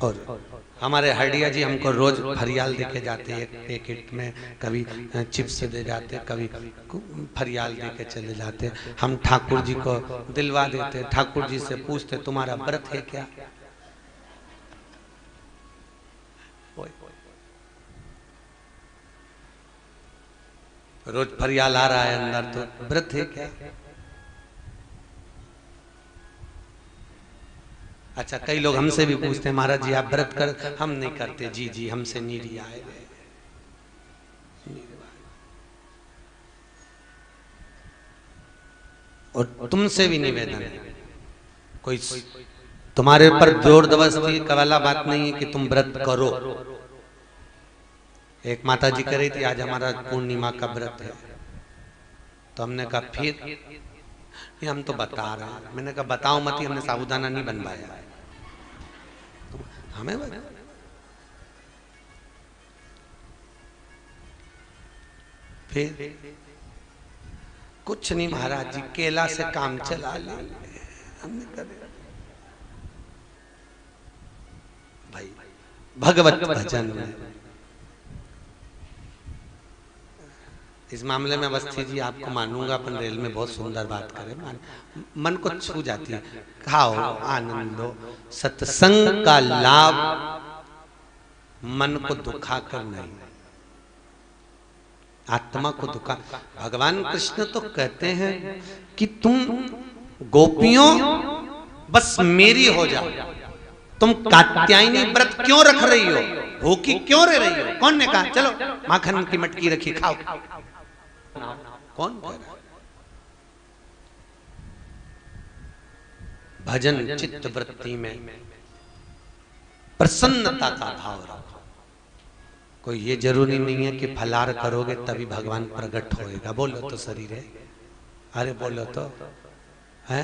और हमारे हरडिया जी हमको रोज फरियाल देके जाते हैं, एक पैकेट में कभी चिप्स दे जाते, कभी फरियाल देके चले जाते। हम ठाकुर जी को दिलवा देते, ठाकुर जी से पूछते तुम्हारा व्रत है क्या? रोज फरियाल आ रहा है अंदर, तो व्रत है क्या? अच्छा, कई लोग हमसे भी पूछते हैं महाराज जी आप व्रत कर, हम नहीं करते। जी जी हमसे नीरी आए गए। और तुमसे भी निवेदन है, कोई तुम्हारे ऊपर जोर जबरदस्ती वाला बात नहीं है कि तुम व्रत करो। एक माता जी कह रही थी आज हमारा पूर्णिमा का व्रत है, तो हमने कहा फिर ये हम तो बता रहे हैं। मैंने कहा बताओ मत, हमने साबूदाना नहीं बनवाया, हमें फिर कुछ नहीं महाराज जी केला से काम चला ले। हमने कहा भाई भगवत भजन में इस मामले में अवस्थी जी आपको मानूंगा, अपन रेल में बहुत सुंदर बात करें, मन को छू जाती है। खाओ आनंद लो, सत्संग का लाभ मन को दुखा कर नहीं, आत्मा को दुखा। भगवान कृष्ण तो कहते हैं कि तुम गोपियों बस मेरी हो जाओ, तुम कात्यायनी व्रत क्यों रख रही हो, भूखी क्यों रह रही हो? कौन ने कहा? चलो माखन की मटकी रखी खाओ, कौन कह रहा? भजन चित्त वृत्ति में प्रसन्नता का भाव रखो। कोई ये जरूरी नहीं है कि फलाहार करोगे तभी भगवान प्रकट होएगा। बोलो तो शरीर है, अरे बोलो तो है।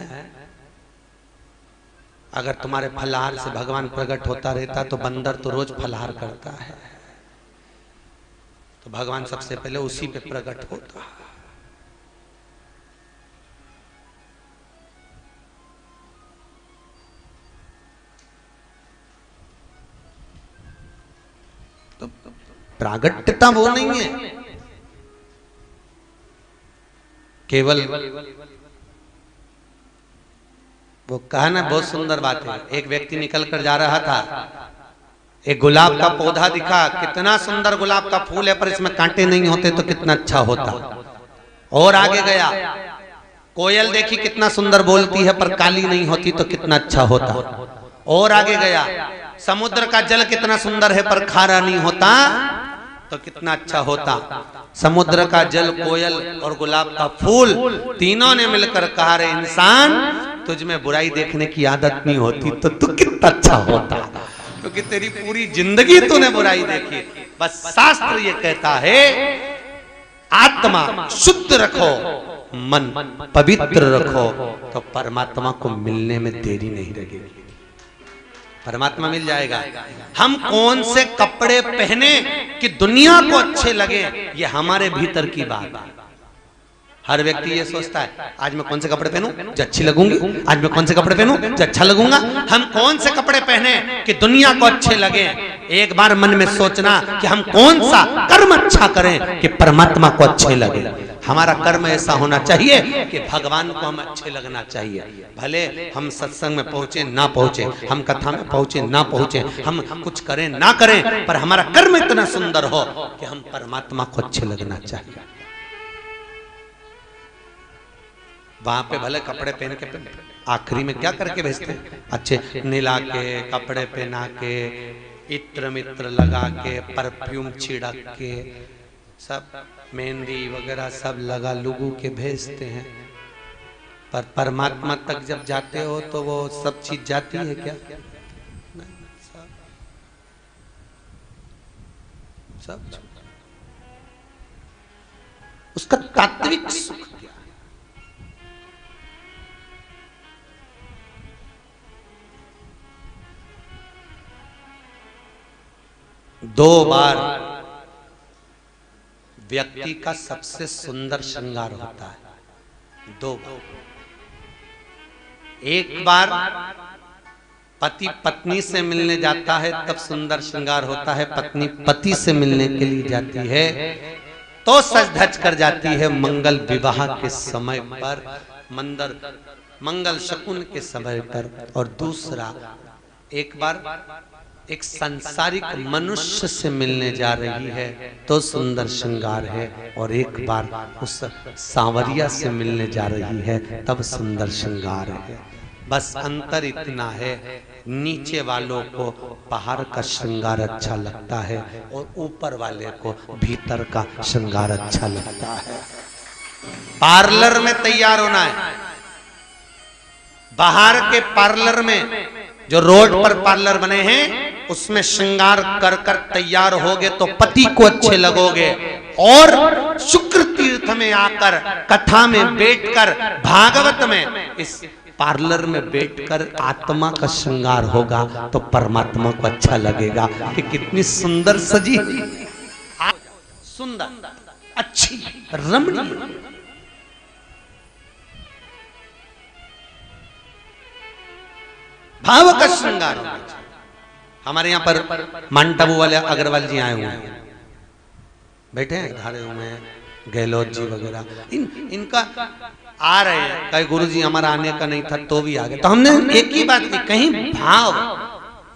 अगर तुम्हारे फलाहार से भगवान प्रकट होता रहता तो बंदर तो रोज फलाहार करता है, तो भगवान सबसे पहले उसी पे प्रकट होता। तो प्रागट्यता वो नहीं है केवल। वो कहा ना, बहुत सुंदर बात है। एक व्यक्ति निकल कर जा रहा था, एक गुलाब का पौधा दिखा, कितना सुंदर गुलाब का फूल है, पर इसमें कांटे नहीं होते तो कितना अच्छा होता। और आगे गया, कोयल देखी कितना सुंदर बोलती है पर काली नहीं होती तो कितना अच्छा होता। और आगे गया, समुद्र का जल कितना सुंदर है पर खारा नहीं होता तो कितना अच्छा होता। समुद्र का जल, कोयल और गुलाब का फूल तीनों ने मिलकर कहा रे इंसान, तुझ में बुराई देखने की आदत नहीं होती तो तू कितना अच्छा होता, क्योंकि तेरी पूरी जिंदगी तूने बुराई देखी। बस शास्त्र ये कहता है आत्मा शुद्ध रखो, मन पवित्र रखो, तो परमात्मा को मिलने में देरी नहीं लगेगी, परमात्मा मिल जाएगा। हम कौन से कपड़े पहने कि दुनिया को अच्छे लगे, ये हमारे भीतर की बात है। हर व्यक्ति ये सोचता है आज मैं कौन से कपड़े पहनूं जो अच्छी लगूंगी, आज मैं कौन से कपड़े पहनूं जो अच्छा लगूंगा। हम कौन से कपड़े पहने कि दुनिया को अच्छे लगे। एक बार मन में सोचना कि हम कौन सा कर्म अच्छा करें कि परमात्मा को अच्छे लगे। हमारा कर्म ऐसा होना चाहिए कि भगवान को हम अच्छे लगना चाहिए। भले हम सत्संग में पहुंचे ना पहुंचे, हम कथा में पहुंचे ना पहुंचे, हम कुछ करें ना करें, पर हमारा कर्म इतना सुंदर हो कि हम परमात्मा को अच्छे लगना चाहिए। वहां पे भले कपड़े पहन के आखिरी में क्या करके भेजते हैं, अच्छे नीला के कपड़े पहना के, इत्र मित्र लगा के, परफ्यूम छिड़क के, सब मेहंदी वगैरह सब लगा लुगू के भेजते हैं। पर परमात्मा तक जब जाते हो तो वो सब चीज जाती है क्या? सब उसका तात्विक सुख क्या? दो बार व्यक्ति का सबसे सुंदर श्रृंगार होता है, दो बार। एक बार पति पत्नी से मिलने जाता है तब सुंदर श्रृंगार होता है, पत्नी पति से मिलने के लिए जाती है तो सज धज कर जाती है मंगल विवाह के समय पर, मंगल शकुन के समय पर। और दूसरा, एक बार एक सांसारिक मनुष्य से मिलने जा रही है तो सुंदर श्रृंगार है, और एक बार उस सांवरिया से मिलने जा रही है तब सुंदर श्रृंगार है। बस अंतर इतना है, नीचे वालों को बाहर का श्रृंगार अच्छा लगता है और ऊपर वाले को भीतर का श्रृंगार अच्छा लगता है। पार्लर में तैयार होना है, बाहर के पार्लर में, जो रोड पर पार्लर बने हैं उसमें श्रृंगार कर कर तैयार होगे तो पति को अच्छे लगोगे, और शुक्र तीर्थ में आकर, कथा में बैठकर, भागवत में, इस पार्लर में बैठकर आत्मा का श्रृंगार होगा तो परमात्मा को अच्छा लगेगा कि कितनी सुंदर सजी, सुंदर, अच्छी, रमणीय। भाव का श्रृंगार होना चाहिए। हमारे यहाँ पर मांटाबू वाले अग्रवाल जी आए हुए हैं, बैठे हैं, धारे हुए हैं, गहलोत जी वगैरह, इनका आ रहे हैं। कई गुरु जी हमारा आने का नहीं था तो भी आ गए। तो हमने एक ही बात की, कहीं भाव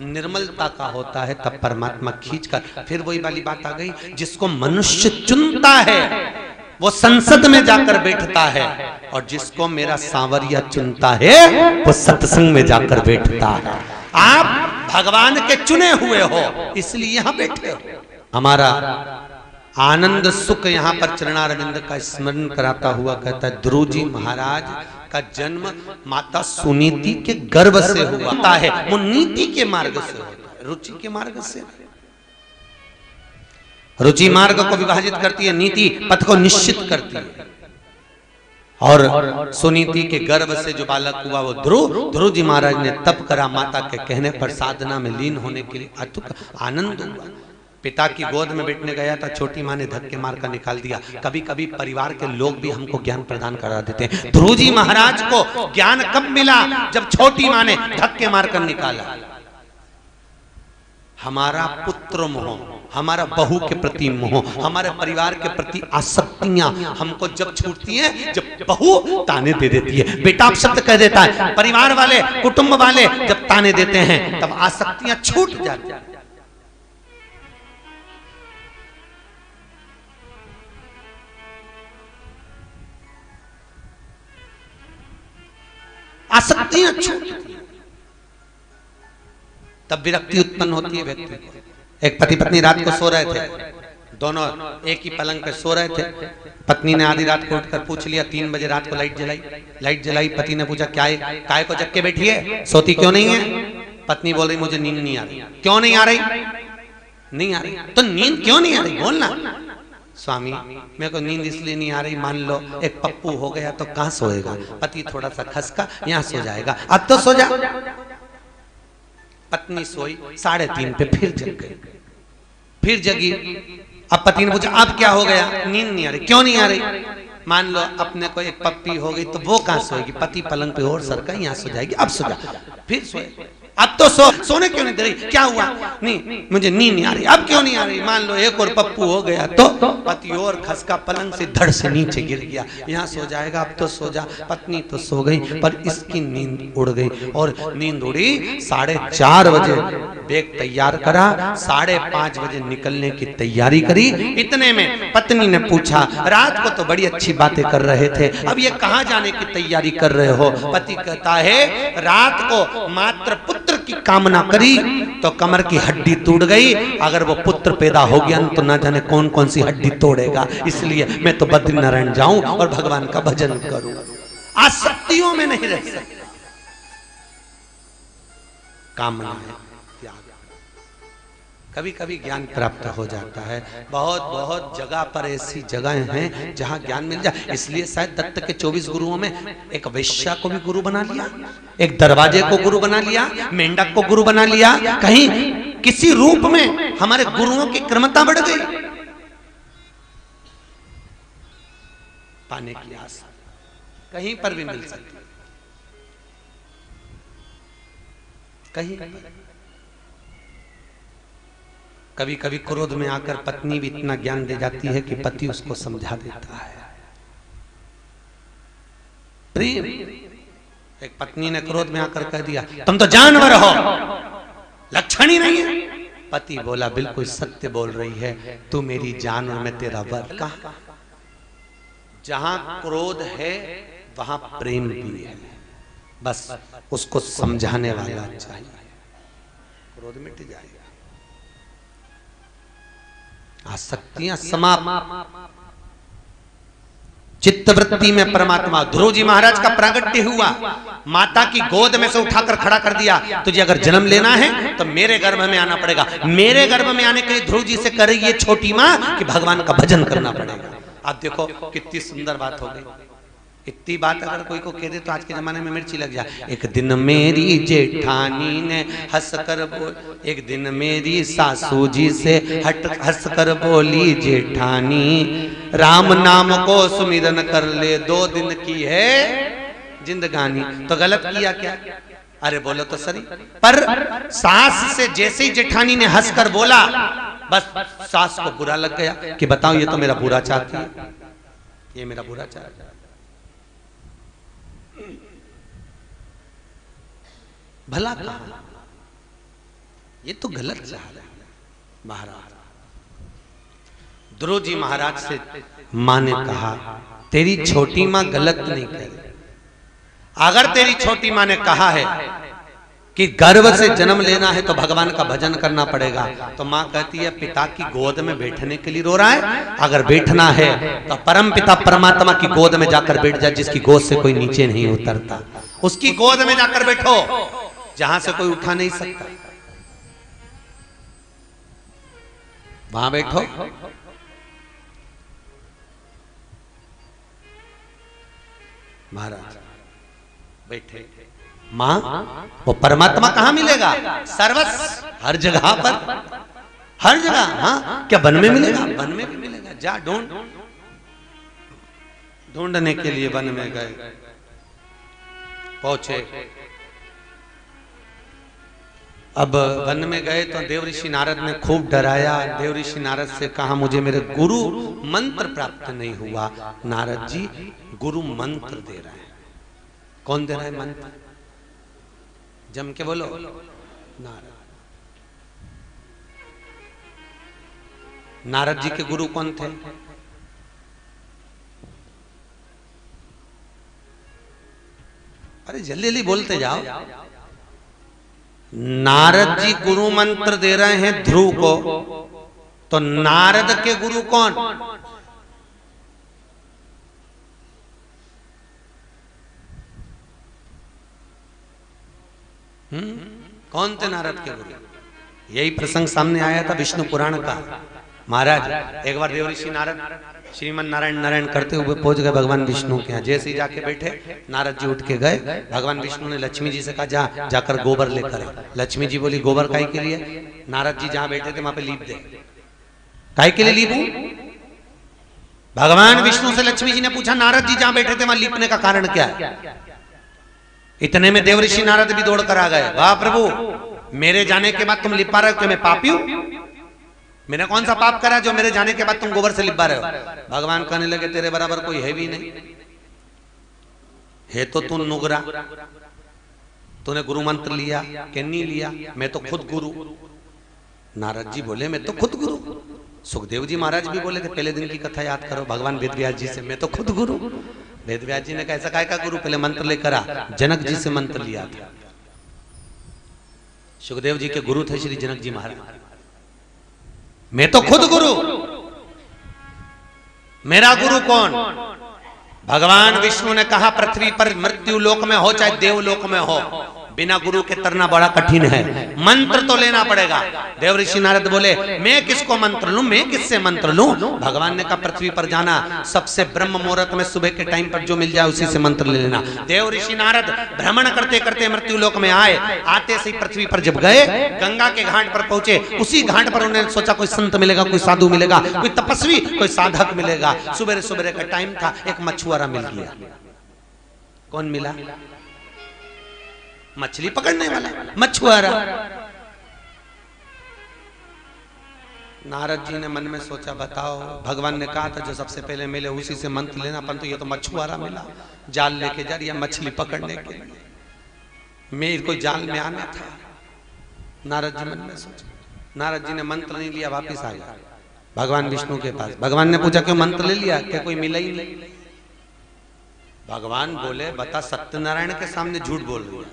निर्मलता का होता है तब परमात्मा खींच कर, फिर वही वाली बात आ गई, जिसको मनुष्य चुनता है वो संसद में जाकर बैठता है, और जिसको मेरा सांवरिया चुनता है वो सत्संग में जाकर बैठता है। आप भगवान के चुने हुए हो इसलिए यहां बैठे हो। हमारा आनंद सुख यहाँ पर चरणारविंद का स्मरण कराता हुआ कहता है, ध्रुव जी महाराज का जन्म माता सुनीति के गर्भ से हुआ है, वो नीति के मार्ग से होता है, रुचि के मार्ग से। रुचि मार्ग को विभाजित करती है, नीति पथ को निश्चित करती है। और सुनीति के गर्भ से जो बालक हुआ वो ध्रुव जी महाराज ने तप करा, माता के कहने पर साधना में लीन होने के लिए अतुक आनंद हुआ। पिता की गोद में बैठने गया था, छोटी माँ ने धक्के मार कर निकाल दिया। कभी कभी परिवार के लोग भी हमको ज्ञान प्रदान करा देते हैं। ध्रुव जी महाराज को ज्ञान कब मिला? जब छोटी माँ ने धक्के मार कर निकाला। हमारा पुत्र मोह, हमारा बहू के प्रति मोह, हमारे परिवार के प्रति आसक्तियां हमको जब छूटती हैं, जब बहू ताने दे देती है, बेटा आप शब्द कह देता है, परिवार वाले, कुटुंब वाले जब ताने देते हैं तब आसक्तियां छूट जाती हैं। आसक्तियां छूटती हैं, तब विरक्ति उत्पन्न होती है व्यक्ति को। एक पति पत्नी रात को सो रहे थे, दोनों एक ही पलंग पर सो रहे थे। पत्नी ने आधी रात को उठकर पूछ लिया, 3 बजे रात को लाइट जलाई। पति ने पूछा क्या है, काय को जग के बैठी है, सोती क्यों नहीं है? पत्नी बोल रही मुझे नींद नहीं आ रही। क्यों नहीं आ रही? नहीं आ रही। तो नींद क्यों नहीं आ रही बोलना। स्वामी मेरे को नींद इसलिए नहीं आ रही, मान लो एक पप्पू हो गया तो कहाँ सोएगा। पति थोड़ा सा खसका, यहाँ सो जाएगा, अब तो सो जा। पत्नी सोई, 3:30 पे फिर जग गई, फिर जगी। अब पति ने पूछा अब क्या हो गया? नींद नहीं आ रही। क्यों नहीं आ रही? मान लो अपने को एक पप्पी हो गई तो वो कहाँ सोएगी? पति पलंग पे और सर का, यहाँ सो जाएगी, अब सो जा। फिर सोए, अब तो सोने क्यों नहीं दे रही? क्या हुआ? नहीं मुझे नींद नहीं आ रही। अब क्यों नहीं आ रही? मान लो एक और पप्पू हो गया तो पति और खसका, पलंग से धड़ से नीचे गिर गया, यहाँ सो जाएगा, अब तो सो जा। पत्नी तो सो गई पर इसकी नींद उड़ गई, और नींद उड़ी। 4:30 बजे बैग तैयार करा, 5:30 बजे निकलने की तैयारी करी। इतने में पत्नी ने पूछा, रात को तो बड़ी अच्छी बातें कर रहे थे, अब ये कहाँ जाने की तैयारी कर रहे हो? पति कहता है रात को मात्र पुत्र की कामना करी तो कमर की हड्डी टूट गई। अगर वो पुत्र पैदा हो गया तो ना जाने कौन कौन सी हड्डी तोड़ेगा, इसलिए मैं तो बद्रीनारायण जाऊं और भगवान का भजन करूं। आसक्तियों में नहीं रह सकता। कामना है त्याग। कभी कभी ज्ञान प्राप्त हो जाता है। बहुत बहुत जगह पर ऐसी जगह हैं जहां ज्ञान मिल जाए। इसलिए शायद दत्त के 24 गुरुओं में एक वैश्या को भी गुरु बना लिया, एक दरवाजे को गुरु बना लिया, मेंढक को गुरु बना लिया। कहीं किसी रूप में हमारे गुरुओं की क्रमता बढ़ गई। पाने की आस कहीं पर भी मिल सकती। कहीं कभी कभी क्रोध में आकर पत्नी भी इतना ज्ञान दे जाती है कि पति उसको समझा देता है। प्रेम। एक पत्नी ने क्रोध में आकर कह दिया तुम तो जानवर हो, लक्षण ही नहीं है। पति बोला बिल्कुल सत्य बोल रही है, तू मेरी जान और मैं तेरा वर। कहा जहां क्रोध है वहां प्रेम भी है, बस उसको समझाने वाला चाहिए, क्रोध मिट जाएगा। आसक्तियां समाप्त। चित्तवृत्ति में परमात्मा। ध्रुव जी महाराज का प्रागट्य हुआ, माता की गोद में से उठाकर खड़ा कर दिया, तुझे अगर जन्म लेना है तो मेरे गर्भ में आना पड़ेगा। मेरे गर्भ में आने के लिए ध्रुव जी से कर रही है छोटी माँ कि भगवान का भजन करना पड़ेगा। आप देखो कितनी सुंदर बात हो गई। इतनी बात अगर कोई को कह दे तो आज के जमाने में मिर्ची लग जाए। एक दिन मेरी जेठानी ने हंस कर बोल, एक दिन मेरी सासू जी से हंस कर बोली जेठानी, राम नाम को सुमिरन कर ले 2 दिन की है जिंदगानी। तो गलत किया क्या? अरे बोलो तो सही। पर सास से जैसे ही जेठानी ने हंस कर बोला, बस सास को बुरा लग गया कि बताओ ये तो मेरा बुरा चाहती है, ये मेरा बुरा चाहती है। भला कहा, ये तो गलत चाह रहा है। महाराज ध्रुव जी महाराज से मां ने कहा तेरी छोटी मां गलत नहीं कह रही। अगर तेरी छोटी मां ने कहा है कि गर्भ से जन्म लेना है तो भगवान का भजन करना पड़ेगा, तो मां कहती है पिता की गोद में बैठने के लिए रो रहा है, अगर बैठना है तो परम पिता परमात्मा की गोद में जाकर बैठ जा, जिसकी गोद से कोई नीचे नहीं उतरता, उसकी गोद में जाकर बैठो जहां से कोई उठा नहीं सकता, वहां बैठो। महाराज बैठे। मां वो परमात्मा कहां मिलेगा? सर्वस्व, हर जगह पर, हर जगह। हाँ क्या वन में मिलेगा? वन में भी मिलेगा। जा ढूंढने के लिए वन में गए, पहुंचे। अब वन में गए तो देवऋषि नारद ने खूब डराया। देवऋषि नारद से कहा मुझे मेरे गुरु मंत्र प्राप्त नहीं हुआ। नारद जी गुरु मंत्र दे रहे हैं। कौन दे रहा है मंत्र? जम के बोलो। नारद। नारद जी के गुरु कौन थे? अरे जल्दी जल्दी बोलते जाओ। नारद जी गुरु मंत्र दे रहे हैं ध्रुव को, तो नारद के गुरु कौन? कौन थे नारद के गुरु? यही प्रसंग सामने आया था विष्णु पुराण का। महाराज एक बार देवऋषि नारद श्रीमन नारायण नारायण करते हुए पहुंच गए भगवान विष्णु के यहाँ। जैसे ही जाके बैठे नारद जी उठ के गए। भगवान विष्णु ने लक्ष्मी जी से कहा जाकर गोबर लेकर आ। लक्ष्मी जी बोली गोबर काहे के लिए? नारद जी जहां बैठे थे वहां पे लीप दे। काहे के लिए लीपू? भगवान विष्णु से लक्ष्मी जी ने पूछा नारद जी जहां बैठे थे वहां लीपने का कारण क्या है? इतने में देवऋषि नारद भी दौड़ कर आ गए। वाह प्रभु, मेरे जाने के बाद तुम लिपा रहे हो, क्या मैं पापी हूं? मैंने कौन सा पाप करा जो मेरे जाने के बाद तुम गोबर से लिपा रहे हो? भगवान कहने लगे तेरे बराबर कोई है भी नहीं, है तो तू नुगरा। तूने गुरु मंत्र लिया कि नहीं लिया? मैं तो खुद गुरु। नारद जी बोले मैं तो खुद गुरु। सुखदेव जी महाराज भी बोले थे पहले दिन की कथा याद करो भगवान वेदव्यास जी से, मैं तो खुद गुरु। वेदव्यास जी ने कहा ऐसा काय का गुरु? पहले मंत्र लेकर आ। जनक जी से मंत्र लिया था। सुखदेव जी के गुरु थे श्री जनक जी महाराज। मैं तो खुद गुरु। मेरा गुरु कौन? भगवान विष्णु ने कहा पृथ्वी पर मृत्यु लोक में हो चाहे देवलोक में हो, बिना गुरु के तरना बड़ा कठिन है। मंत्र तो लेना पड़ेगा। देवऋषि नारद बोले मैं किसको मंत्र लूं, मैं किससे मंत्र लूं? भगवान ने कहा पृथ्वी पर जाना, सबसे ब्रह्म मुहूर्त में सुबह के टाइम पर जो मिल जाए उसी से मंत्र ले लेना। देवऋषि नारद भ्रमण करते करते मृत्यु लोक में आए। आते से पृथ्वी पर जब गए, गंगा के घाट पर पहुंचे, उसी घाट पर उन्होंने सोचा कोई संत मिलेगा, कोई साधु मिलेगा, कोई तपस्वी, कोई साधक मिलेगा। सुबह सुबह का टाइम था, एक मछुआरा मिल गया। कौन मिला? मछली पकड़ने वाला मछुआरा। नारद जी ने मन में सोचा, बताओ, भगवान ने कहा था जो सबसे पहले मिले उसी से मंत्र लेना, परंतु ये तो मछुआरा मिला, जाल लेके जा रही है मछली पकड़ने के लिए, मेरे को जाल में आना था। नारद जी मन में सोचा। नारद जी ने मंत्र नहीं लिया, वापिस आ गया भगवान विष्णु के पास। भगवान ने पूछा क्यों मंत्र ले लिया, क्या कोई मिला ही नहीं? भगवान बोले, बता, सत्यनारायण के सामने झूठ बोल रही है,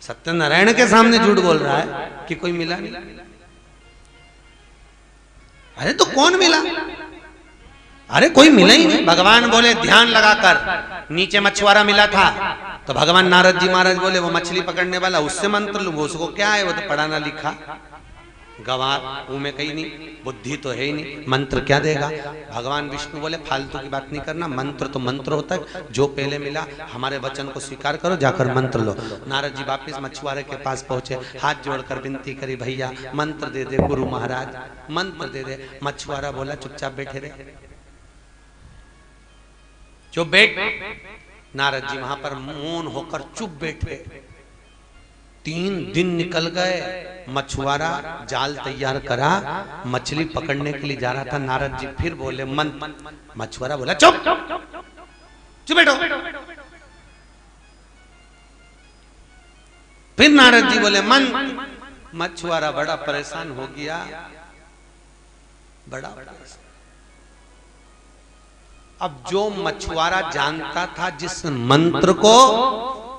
सत्यनारायण के सामने झूठ बोल रहा है कि कोई मिला नहीं। अरे तो कौन मिला? अरे कोई मिला ही नहीं। भगवान बोले ध्यान लगाकर, नीचे मछुआरा मिला था। तो भगवान नारद जी महाराज बोले वो मछली पकड़ने वाला, उससे मंत्र लूं, वो उसको क्या है, वो तो पढ़ा ना लिखा गंवार, मुंह में कहीं नहीं, बुद्धि तो है ही नहीं, मंत्र क्या देगा। भगवान विष्णु बोले फालतू की बात नहीं करना, मंत्र तो मंत्र होता है, जो पहले मिला हमारे वचन को स्वीकार करो, जाकर मंत्र लो। नारद जी वापिस मछुआरे के पास पहुंचे, हाथ जोड़कर विनती करी, भैया मंत्र दे दे गुरु महाराज, मंत्र दे दे। मछुआरा बोला चुपचाप बैठे रहे, चुप बैठ। नारद जी वहां पर मौन होकर चुप बैठे। 3 दिन निकल गए, मछुआरा जाल तैयार करा, मछली पकड़ने के लिए जा रहा था। नारद जी फिर बोले मंत्र, मछुआरा बोला चुप चुप बैठो। फिर नारद जी बोले मंत्र, मछुआरा बड़ा परेशान हो गया, बड़ा परेशान। अब जो मछुआरा जानता था जिस मंत्र को,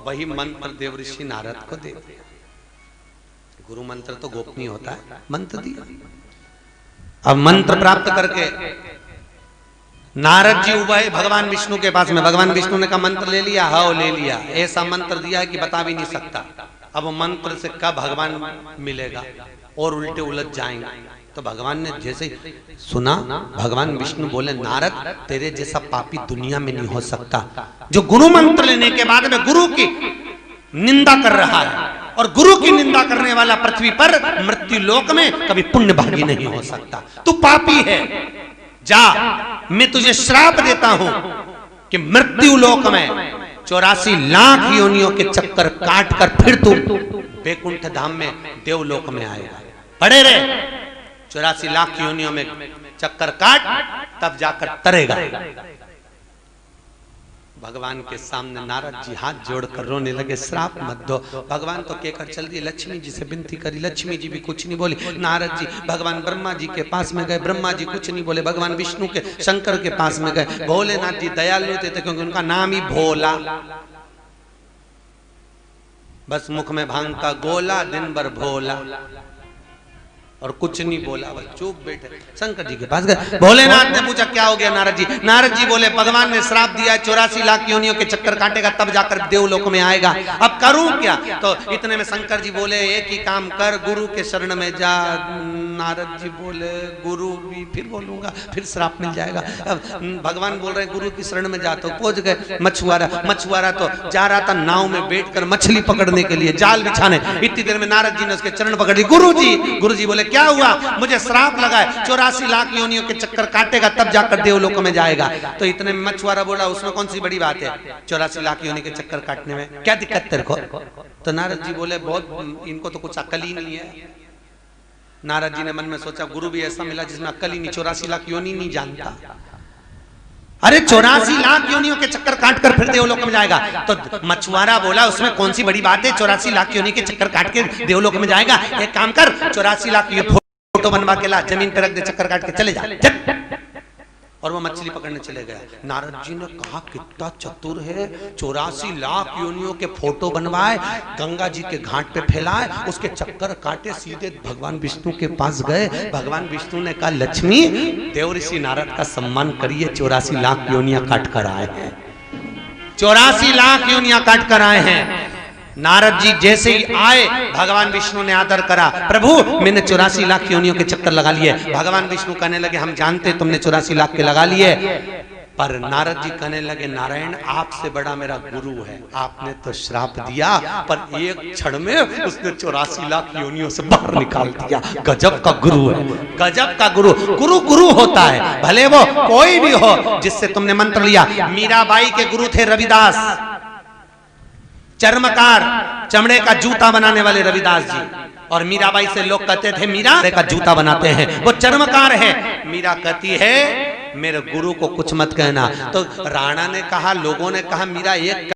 वही मंत्र देवऋषि नारद को दे दिया। गुरु मंत्र तो गोपनीय होता है, मंत्र दिया। अब मंत्र प्राप्त करके नारद जी उबे भगवान विष्णु के पास में। भगवान विष्णु ने कहा मंत्र ले लिया, हाँ ले लिया, ऐसा मंत्र दिया है कि बता भी नहीं सकता। अब मंत्र से कब भगवान मिलेगा और उल्टे उलझ जाएंगे। तो भगवान ने जैसे सुना, भगवान विष्णु बोले नारद तेरे जैसा पापी दुनिया में नहीं हो सकता, जो गुरु मंत्र लेने के बाद में गुरु की निंदा कर रहा है, और गुरु की निंदा करने वाला पृथ्वी पर मृत्यु लोक में कभी पुण्य भागी नहीं हो सकता। तू पापी है, जा, मैं तुझे श्राप देता हूं कि मृत्यु लोक में 84 लाख योनियों के चक्कर काट कर फिर तू वैकुंठ धाम में देवलोक में आएगा। पड़े रहे 84 लाख योनियों में चक्कर काट, तब जाकर तरेगा। भगवान के सामने नारद जी हाथ जोड़कर रोने लगे, श्राप मत दो। भगवान तो कहकर चल दिए, लक्ष्मी जी से विनती करी, लक्ष्मी जी भी कुछ नहीं बोली। नारद जी भगवान ब्रह्मा जी के पास में गए, ब्रह्मा जी कुछ नहीं बोले। भगवान विष्णु के शंकर के पास में गए। भोलेनाथ जी दयालु थे क्योंकि उनका नाम ही भोला, बस मुख में भांग का गोला, दिन भर भोला, और कुछ नहीं बोला, बस चुप बैठे। शंकर जी के पास गए, भोलेनाथ ने पूछा क्या हो गया नारद जी। नारद जी बोले भगवान ने श्राप दिया है, 84 लाख योनियों के चक्कर काटेगा तब जाकर देवलोक में आएगा, अब करूं क्या। तो इतने में शंकर जी बोले एक ही काम कर, गुरु के शरण में जा। नारद जी बोले गुरु भी फिर बोलूंगा, फिर श्राप मिल जाएगा। अब भगवान बोल रहे गुरु की शरण में जा, तो पहुंच गए। मछुआरा तो जा रहा था नाव में बैठकर मछली पकड़ने के लिए, जाल बिछाने। इतनी देर में नारद जी ने उसके चरण पकड़ ली। गुरु जी बोले क्या हुआ, मुझे श्राप लगा है, 84 लाख योनियों के चक्कर काटेगा तब जाकर देवलोक में जाएगा। तो इतने में मछुआरा बोला उसमें कौन सी बड़ी बात है, 84 लाख योनि के चक्कर काटने में क्या दिक्कत तेरे को। तो नारद जी बोले बहुत, इनको तो कुछ अकल ही नहीं है। नारद जी ने मन में सोचा गुरु भी ऐसा मिला जिसमें अकल ही नहीं, 84 लाख योनि नहीं जानता। अरे 84 लाख योनियों के चक्कर काट कर फिर देवलोक में जाएगा। तो मछुआरा बोला उसमें कौन सी बड़ी बात है, 84 लाख योनि के चक्कर काट के देवलोक में जाएगा। एक काम कर, 84 लाख फोटो बनवा के ला, जमीन पे रख दे, चक्कर काट के चले जा। और वो मछली पकड़ने चले गए। नारद जी ने कहा कितना चतुर है, 84 लाख योनियों के फोटो बनवाए, गंगा जी के घाट पे फैलाए, उसके चक्कर काटे, सीधे भगवान विष्णु के पास गए। भगवान विष्णु ने कहा लक्ष्मी देवऋषि नारद का सम्मान करिए, 84 लाख योनियां काट कर आए हैं, 84 लाख योनियां काट कर आए हैं। नारद जी जैसे ही आए भगवान विष्णु ने आदर करा, प्रभु मैंने 84 लाख योनियों के चक्कर लगा लिए। भगवान विष्णु कहने लगे हम जानते तुमने 84 लाख के लगा लिए, पर नारद जी कहने लगे नारायण आपसे बड़ा मेरा गुरु है, आपने तो श्राप दिया पर एक क्षण में उसने 84 लाख योनियों से बाहर निकाल दिया। गजब का गुरु है, गजब का गुरु। गुरु गुरु होता है, भले वो कोई भी हो जिससे तुमने मंत्र लिया। मीराबाई के गुरु थे रविदास, चर्मकार, चमड़े का जूता बनाने वाले रविदास जी। और मीराबाई से लोग कहते थे मीरा का जूता बनाते हैं, वो चर्मकार है। मीरा कहती है मेरे गुरु को कुछ मत कहना। तो राणा ने कहा, लोगों ने कहा मीरा एक